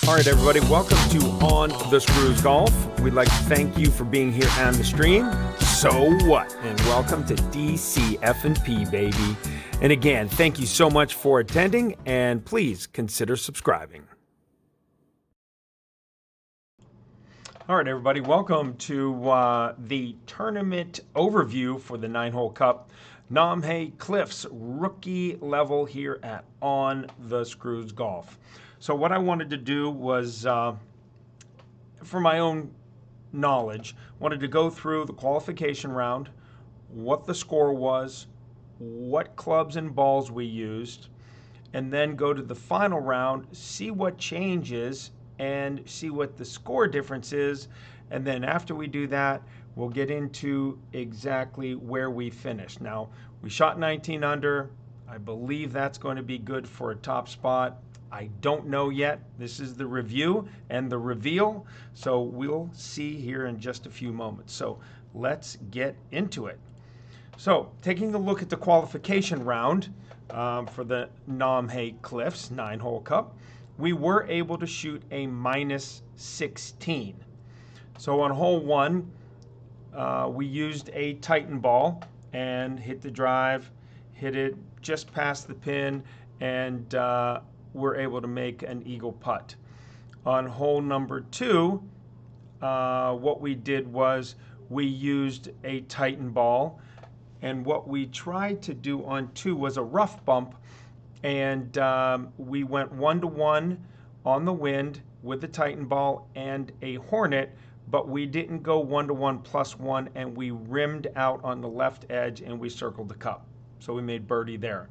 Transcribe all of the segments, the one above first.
All right, everybody, welcome to On the Screws Golf. We'd like to thank you for being here on the stream. So what? And welcome to DCF&P, baby. And again, thank you so much for attending, and please consider subscribing. All right, everybody, welcome to the tournament overview for the 9-hole Cup. Namhe Cliffs rookie level here at On the Screws Golf. So what I wanted to do was, for my own knowledge, wanted to go through the qualification round, what the score was, what clubs and balls we used, and then go to the final round, see what changes, and see what the score difference is. And then after we do that, we'll get into exactly where we finished. Now, we shot 19 under. I believe that's going to be good for a top spot. I don't know yet. This is the review and the reveal, so we'll see here in just a few moments. So let's get into it. So taking a look at the qualification round for the Namhe Cliffs 9-hole Cup, we were able to shoot a -16. So on hole 1, we used a Titan ball and hit the drive, hit it just past the pin, and we're able to make an eagle putt. On hole number 2, what we did was we used a Titan ball, and what we tried to do on 2 was a rough bump, and we went 1-to-1 on the wind with the Titan ball and a Hornet, but we didn't go 1-to-1 +1, and we rimmed out on the left edge and we circled the cup. So we made birdie there.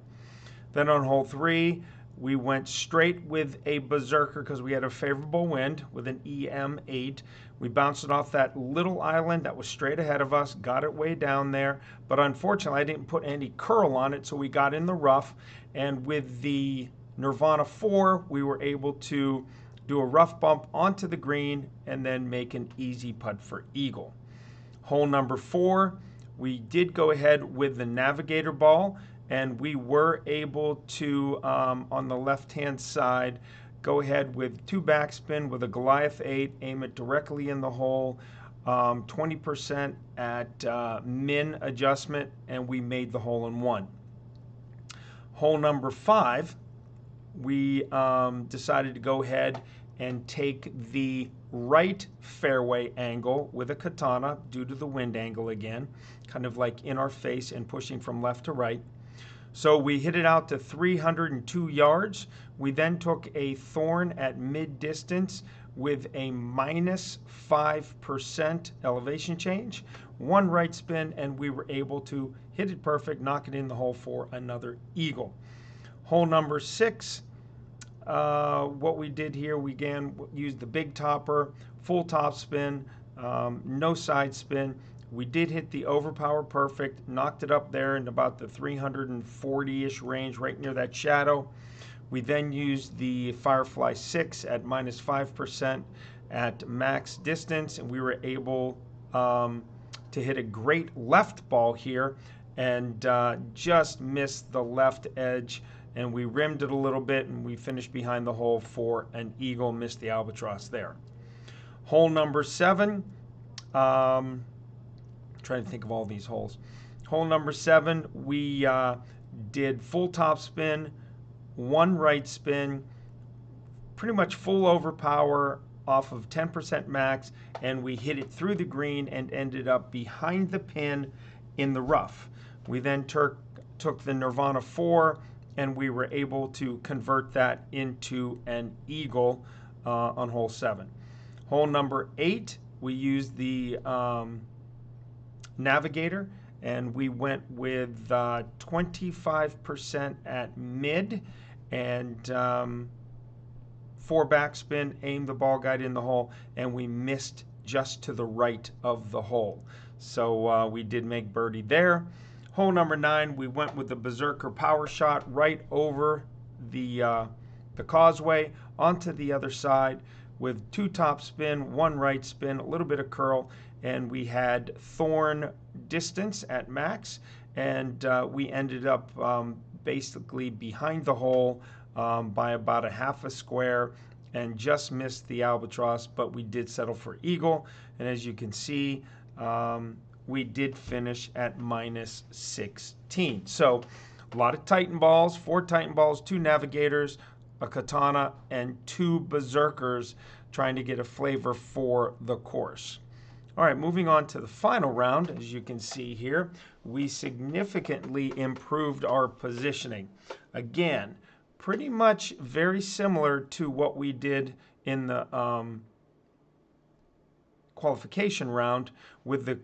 Then on hole 3, we went straight with a berserker because we had a favorable wind with an EM8. We bounced it off that little island that was straight ahead of us, got it way down there, but unfortunately I didn't put any curl on it, so we got in the rough, and with the Nirvana 4, we were able to do a rough bump onto the green and then make an easy putt for eagle. Hole number 4, we did go ahead with the Navigator ball, and we were able to, on the left-hand side, go ahead with 2 backspin with a Goliath 8, aim it directly in the hole, 20% at min adjustment, and we made the hole in 1. Hole number 5, we decided to go ahead and take the right fairway angle with a katana due to the wind angle again, kind of like in our face and pushing from left to right. So we hit it out to 302 yards. We then took a thorn at mid-distance with a -5% elevation change, 1 right spin, and we were able to hit it perfect, knock it in the hole for another eagle. Hole number 6, what we did here, we again used the big topper, full top spin, no side spin. We did hit the overpower perfect, knocked it up there in about the 340-ish range, right near that shadow. We then used the Firefly 6 at -5% at max distance, and we were able to hit a great left ball here and just missed the left edge, and we rimmed it a little bit, and we finished behind the hole for an eagle, missed the albatross there. Hole number 7, trying to think of all these holes. Hole number 7, we did full top spin, 1 right spin, pretty much full overpower off of 10% max, and we hit it through the green and ended up behind the pin in the rough. We then took the Nirvana 4, and we were able to convert that into an eagle on hole 7. Hole number 8, we used the Navigator, and we went with 25% at mid and 4 backspin, aimed the ball guide in the hole, and we missed just to the right of the hole. So we did make birdie there. Hole number 9, we went with the Berserker power shot right over the causeway onto the other side with 2 top spin, 1 right spin, a little bit of curl, and we had thorn distance at max, and we ended up basically behind the hole by about a half a square, and just missed the albatross, but we did settle for eagle. And as you can see, we did finish at minus 16. So a lot of Titan balls, 4 Titan balls, 2 navigators, a katana, and 2 berserkers, trying to get a flavor for the course. All right, moving on to the final round. As you can see here, we significantly improved our positioning. Again, pretty much very similar to what we did in the qualification round with the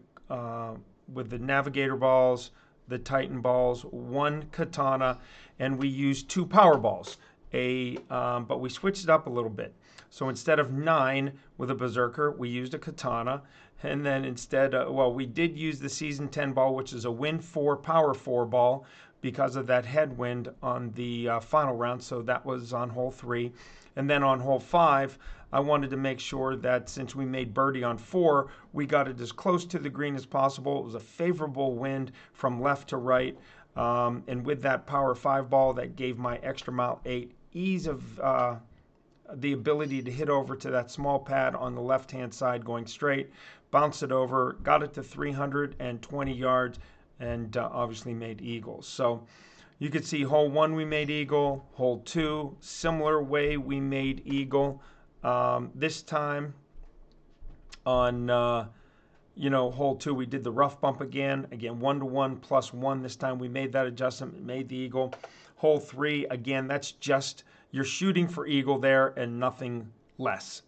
navigator balls, the Titan balls, 1 katana, and we used 2 power balls. But we switched it up a little bit. So instead of 9 with a berserker, we used a katana. And then instead, we did use the season 10 ball, which is a wind 4, power 4 ball because of that headwind on the final round. So that was on hole 3. And then on hole 5, I wanted to make sure that since we made birdie on 4, we got it as close to the green as possible. It was a favorable wind from left to right. And with that power 5 ball, that gave my extra mile 8 ease of the ability to hit over to that small pad on the left-hand side going straight, bounce it over, got it to 320 yards, and obviously made eagles. So you could see hole 1 we made eagle, hole 2 similar way we made eagle. This time on hole 2 we did the rough bump again 1-to-1 plus 1. This time we made that adjustment, made the eagle. Hole 3, again, that's just you're shooting for eagle there and nothing less,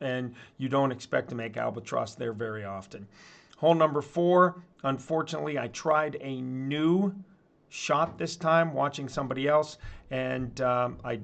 and you don't expect to make albatross there very often. Hole number 4, unfortunately, I tried a new shot this time, watching somebody else, and I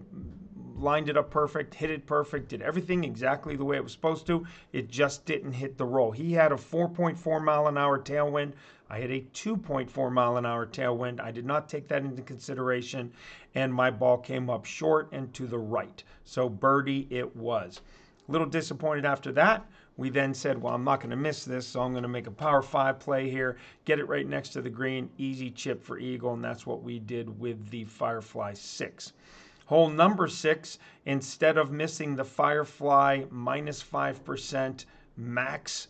lined it up perfect, hit it perfect, did everything exactly the way it was supposed to. It just didn't hit the roll. He had a 4.4 mile an hour tailwind. I had a 2.4 mile an hour tailwind. I did not take that into consideration, and my ball came up short and to the right. So birdie it was. A little disappointed after that. We then said, well, I'm not going to miss this, so I'm going to make a power 5 play here, get it right next to the green, easy chip for eagle, and that's what we did with the Firefly 6. Hole number 6, instead of missing the Firefly minus 5% max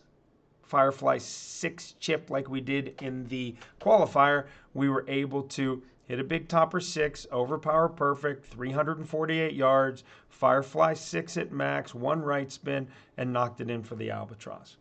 Firefly 6 chip like we did in the qualifier, we were able to hit a big topper 6, overpower perfect, 348 yards, Firefly 6 at max, 1 right spin, and knocked it in for the albatross.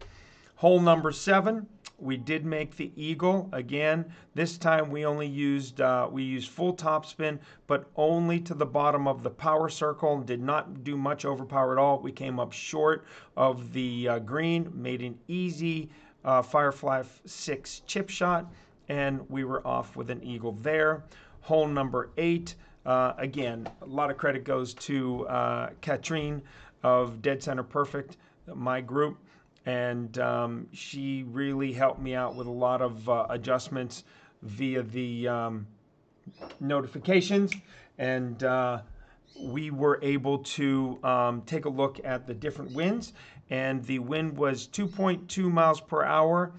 Hole number 7, we did make the eagle again. This time we only used full topspin, but only to the bottom of the power circle. Did not do much overpower at all. We came up short of the green, made an easy Firefly 6 chip shot, and we were off with an eagle there. Hole number 8, again, a lot of credit goes to Katrine of Dead Center Perfect, my group. And she really helped me out with a lot of adjustments via the notifications. And we were able to take a look at the different winds. And the wind was 2.2 miles per hour.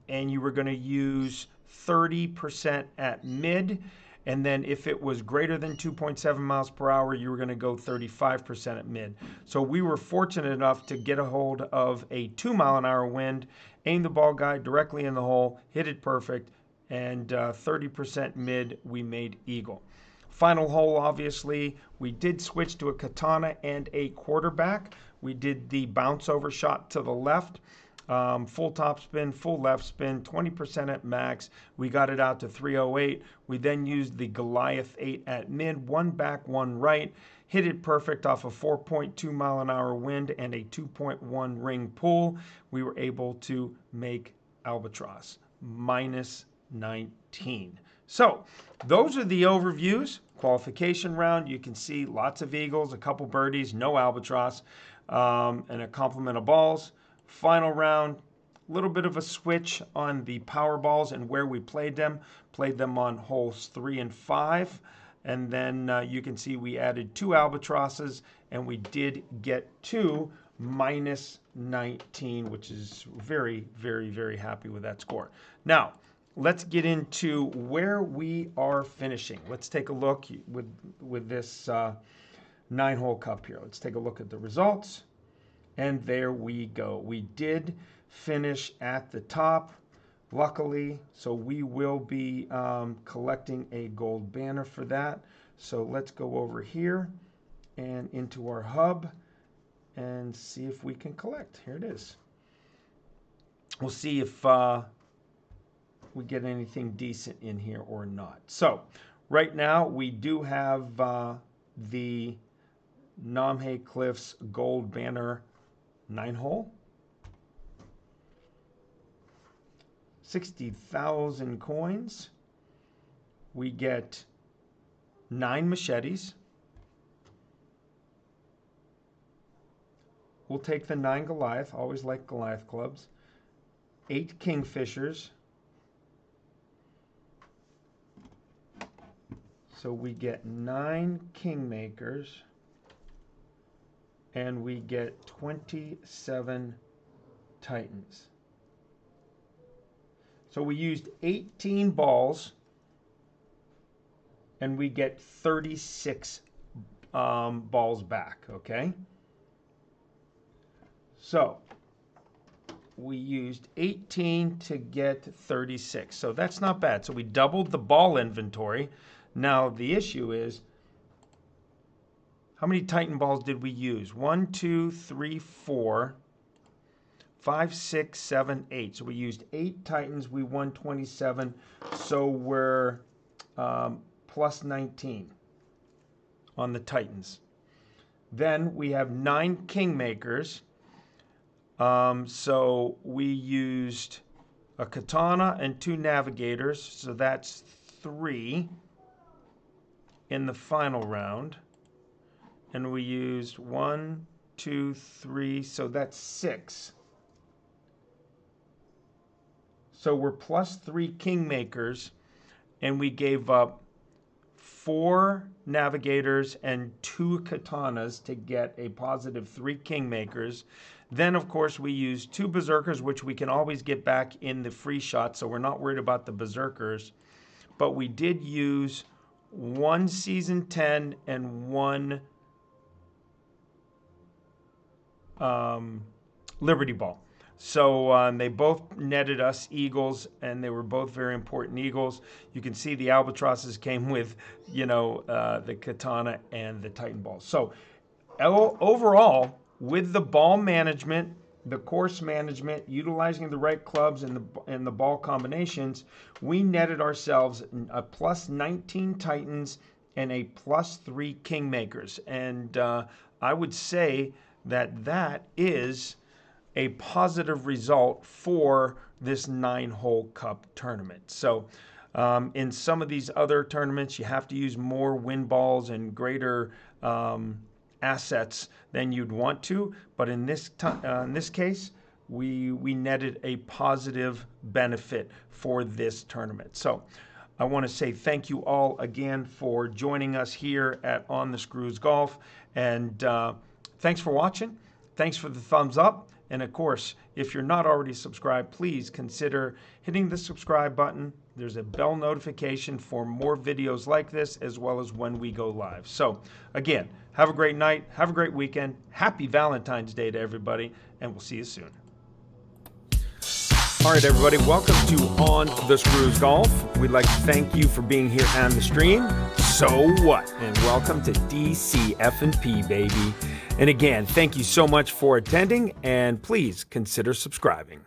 And you were going to use 30% at mid. And then if it was greater than 2.7 miles per hour, you were going to go 35% at mid. So we were fortunate enough to get a hold of a 2 mile an hour wind, aim the ball guide directly in the hole, hit it perfect, and 30% mid, we made eagle. Final hole, obviously, we did switch to a katana and a quarterback. We did the bounce over shot to the left. Full top spin, full left spin, 20% at max. We got it out to 308. We then used the Goliath 8 at mid, 1 back, 1 right. Hit it perfect off a 4.2 mile an hour wind and a 2.1 ring pull. We were able to make albatross, minus 19. So those are the overviews. Qualification round, you can see lots of eagles, a couple birdies, no albatross, and a complement of balls. Final round, a little bit of a switch on the power balls and where we played them. Played them on holes 3 and 5. And then you can see we added 2 albatrosses, and we did get to minus 19, which is very, very, very happy with that score. Now, let's get into where we are finishing. Let's take a look with this 9-hole cup here. Let's take a look at the results. And there we go. We did finish at the top, luckily. So we will be collecting a gold banner for that. So let's go over here and into our hub and see if we can collect. Here it is. We'll see if we get anything decent in here or not. So right now we do have the Namhe Cliffs gold banner 9-hole. 60,000 coins. We get 9 machetes. We'll take the 9 Goliath, always like Goliath clubs. 8 Kingfishers. So we get 9 Kingmakers. And we get 27 Titans. So we used 18 balls, and we get 36 balls back, okay? So we used 18 to get 36. So that's not bad. So we doubled the ball inventory. Now the issue is, how many Titan balls did we use? 1, 2, 3, 4, 5, 6, 7, 8. So we used 8 Titans. We won 27. So we're plus 19 on the Titans. Then we have 9 Kingmakers. So we used a Katana and 2 Navigators. So that's 3 in the final round. And we used 1, 2, 3, so that's 6. So we're plus 3 Kingmakers, and we gave up 4 Navigators and 2 Katanas to get a positive 3 Kingmakers. Then, of course, we used 2 Berserkers, which we can always get back in the free shot, so we're not worried about the Berserkers. But we did use 1 Season 10 and 1 Liberty Ball. So they both netted us eagles, and they were both very important eagles. You can see the albatrosses came with, the Katana and the Titan balls. So overall, with the ball management, the course management, utilizing the right clubs and the ball combinations, we netted ourselves a plus 19 Titans and a plus 3 Kingmakers. And I would say that is a positive result for this 9-hole cup tournament. So in some of these other tournaments, you have to use more win balls and greater assets than you'd want to. But in this case, we netted a positive benefit for this tournament. So I want to say thank you all again for joining us here at On the Screws Golf. And thanks for watching. Thanks for the thumbs up. And of course, if you're not already subscribed, please consider hitting the subscribe button. There's a bell notification for more videos like this, as well as when we go live. So again, have a great night. Have a great weekend. Happy Valentine's Day to everybody, and we'll see you soon. All right, everybody, welcome to On the Screws Golf. We'd like to thank you for being here on the stream. So what? And welcome to DCF&P, baby. And again, thank you so much for attending, and please consider subscribing.